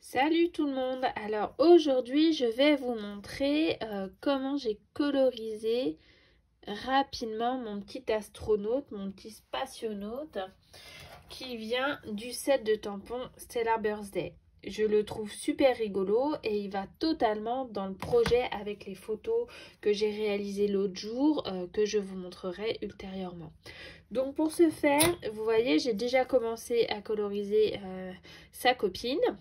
Salut tout le monde! Alors aujourd'hui je vais vous montrer comment j'ai colorisé rapidement mon petit astronaute, mon petit spationaute qui vient du set de tampons Stellar Birthday. Je le trouve super rigolo et il va totalement dans le projet avec les photos que j'ai réalisées l'autre jour que je vous montrerai ultérieurement. Donc pour ce faire, vous voyez, j'ai déjà commencé à coloriser sa copine.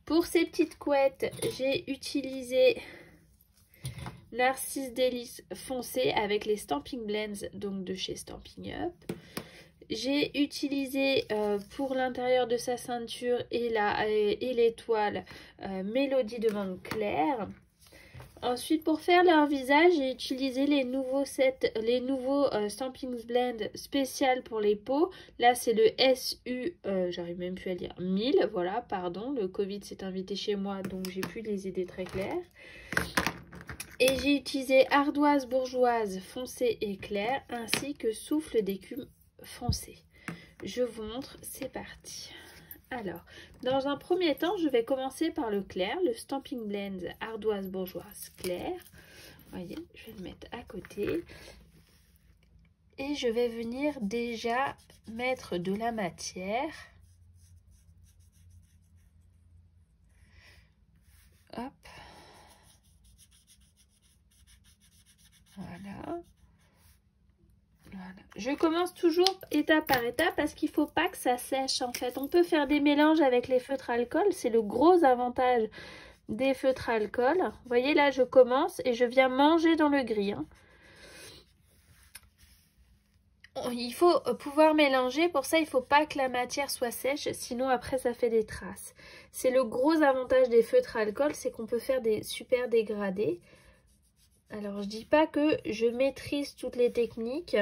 Pour ces petites couettes, j'ai utilisé Narcisse Délice foncé avec les Stamping Blends, donc de chez Stampin' Up. J'ai utilisé pour l'intérieur de sa ceinture et l'étoile Mélodie de Menthe Claire. Ensuite, pour faire leur visage, j'ai utilisé les nouveaux Stampin' Blend spécial pour les peaux. Là, c'est le SU, j'arrive même plus à lire, 1000, voilà, pardon. Le Covid s'est invité chez moi, donc j'ai plus les idées très claires. Et j'ai utilisé ardoise bourgeoise foncée et claire, ainsi que souffle d'écume foncé. Je vous montre, c'est parti. Alors, dans un premier temps, je vais commencer par le clair, le Stampin' Blends ardoise bourgeoise clair. Vous voyez, je vais le mettre à côté. Et je vais venir déjà mettre de la matière. Hop. Voilà. Voilà. Je commence toujours étape par étape parce qu'il ne faut pas que ça sèche en fait. On peut faire des mélanges avec les feutres alcool, c'est le gros avantage des feutres alcool. Vous voyez là je commence et je viens manger dans le gris. Il faut pouvoir mélanger, pour ça il ne faut pas que la matière soit sèche, sinon après ça fait des traces. C'est le gros avantage des feutres alcool, c'est qu'on peut faire des super dégradés. Alors je dis pas que je maîtrise toutes les techniques,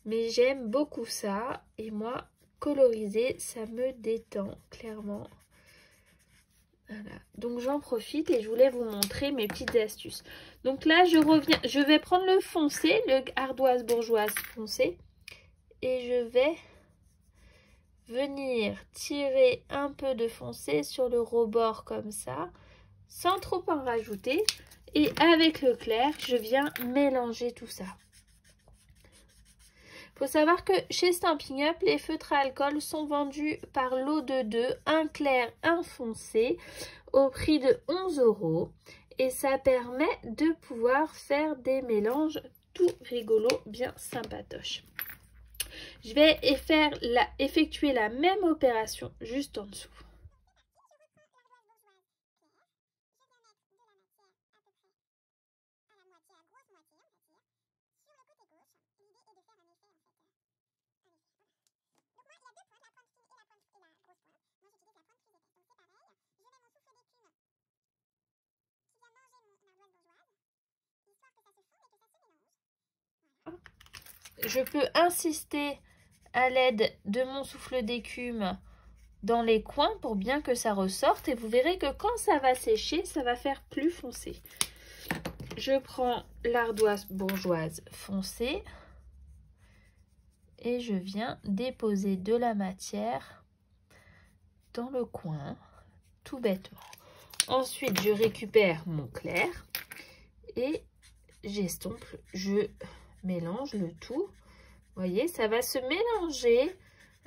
mais j'aime beaucoup ça. Et moi, coloriser, ça me détend, clairement. Voilà. Donc j'en profite et je voulais vous montrer mes petites astuces. Donc là, je vais prendre le foncé, le ardoise bourgeoise foncé. Et je vais venir tirer un peu de foncé sur le rebord comme ça, sans trop en rajouter. Et avec le clair, je viens mélanger tout ça. Il faut savoir que chez Stampin' Up, les feutres à alcool sont vendus par lot de 2, un clair, un foncé, au prix de 11 €. Et ça permet de pouvoir faire des mélanges tout rigolos, bien sympatoches. Je vais effectuer la même opération juste en dessous. Je peux insister à l'aide de mon souffle d'écume dans les coins pour bien que ça ressorte. Et vous verrez que quand ça va sécher, ça va faire plus foncé. Je prends l'ardoise bourgeoise foncée et je viens déposer de la matière dans le coin, tout bêtement. Ensuite, je récupère mon clair et j'estompe, je mélange le tout. Vous voyez, ça va se mélanger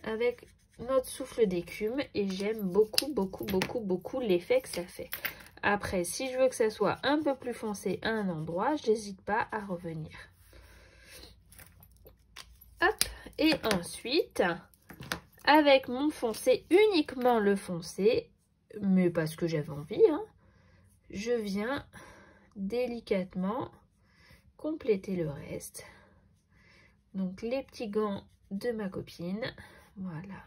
avec notre souffle d'écume et j'aime beaucoup, beaucoup, beaucoup, beaucoup l'effet que ça fait. Après, si je veux que ça soit un peu plus foncé à un endroit, je n'hésite pas à revenir. Hop, et ensuite, avec mon foncé, uniquement le foncé, mais parce que j'avais envie, je viens délicatement compléter le reste. Donc les petits gants de ma copine, voilà.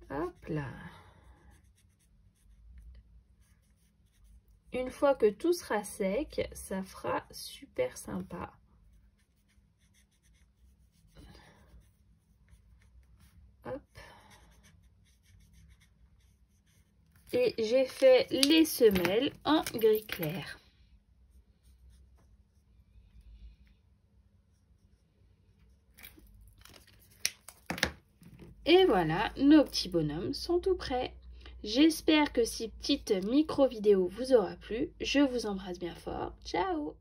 Hop là. Une fois que tout sera sec, ça fera super sympa. Hop. Et j'ai fait les semelles en gris clair. Et voilà, nos petits bonhommes sont tout prêts. J'espère que ces petites micro-vidéos vous aura plu. Je vous embrasse bien fort. Ciao!